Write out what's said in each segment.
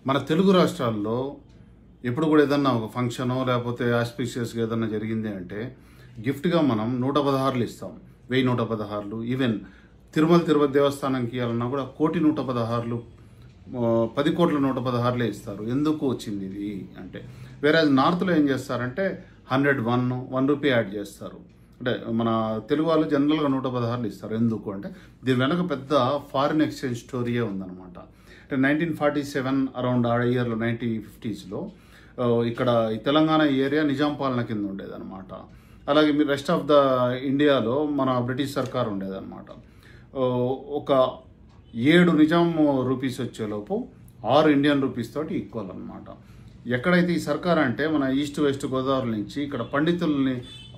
మన తెలుగు రాష్ట్రాల్లో ఎప్పుడు కూడా ఏదన్నా ఒక ఫంక్షనో లేకపోతే ఆస్పిషియస్గా ఏదన్నా జరిగింది అంటే గిఫ్ట్గా మనం 116 ఇస్తాం. 1116 ఈవెన్ తిరుపతి దేవస్థానంకి ఇవ్వాలన్నా కూడా 1,116 10 కోట్ల 116 ఇస్తారు. ఎందుకు వచ్చింది ఇది అంటే వేరే నార్త్లో ఏం చేస్తారంటే 101 రూపీ యాడ్ చేస్తారు. అంటే మన తెలుగు వాళ్ళు జనరల్గా 116 ఇస్తారు. ఎందుకు అంటే దీని వెనక పెద్ద ఫారిన్ ఎక్స్చేంజ్ స్టోరీయే ఉందన్నమాట. అంటే 1947 అరౌండ్ ఆ ఇయర్లో 1950s ఇక్కడ ఈ తెలంగాణ ఏరియా నిజాం పాలన కింద ఉండేదన్నమాట. అలాగే మీరు రెస్ట్ ఆఫ్ ద ఇండియాలో మన బ్రిటిష్ సర్కార్ ఉండేదన్నమాట. ఒక 7 నిజాం రూపీస్ వచ్చేలోపు 6 ఇండియన్ రూపీస్ తోటి ఈక్వల్ అనమాట. ఎక్కడైతే ఈ సర్కార్ అంటే మన ఈస్ట్ వెస్ట్ గోదావరి నుంచి ఇక్కడ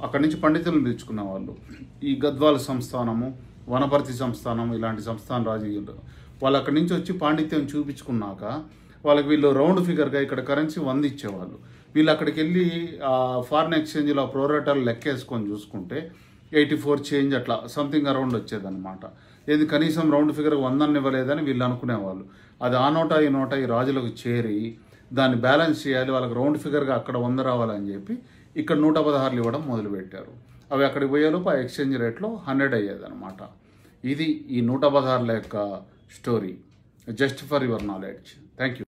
అక్కడి నుంచి పండితులను పిలుచుకున్న వాళ్ళు ఈ గద్వాల సంస్థానము, వనపర్తి సంస్థానం ఇలాంటి సంస్థాన రాజకీయాలు వాళ్ళు అక్కడి నుంచి వచ్చి పాండిత్యం చూపించుకున్నాక వాళ్ళకి వీళ్ళు రౌండ్ ఫిగర్గా ఇక్కడ కరెన్సీ 100 ఇచ్చేవాళ్ళు. వీళ్ళు అక్కడికి వెళ్ళి ఫారిన్ ఎక్స్చేంజ్లో ప్రోరేటాలు లెక్కేసుకొని చూసుకుంటే 84 చేంజ్ అట్లా సంథింగ్ అరౌండ్ వచ్చేదన్నమాట. ఏది కనీసం రౌండ్ ఫిగర్ 100 ఇవ్వలేదని వీళ్ళు అనుకునేవాళ్ళు. అది ఆ నోట ఈ రాజులకు చేరి దాన్ని బ్యాలెన్స్ చేయాలి, వాళ్ళకి రౌండ్ ఫిగర్గా అక్కడ 100 రావాలని చెప్పి ఇక్కడ 116 ఇవ్వడం మొదలుపెట్టారు. అవి అక్కడికి పోయేలోపు ఆ ఎక్స్చేంజ్ రేట్లో 100 అయ్యేదన్నమాట. ఇది ఈ 116 యొక్క story. Just for your knowledge. Thank you.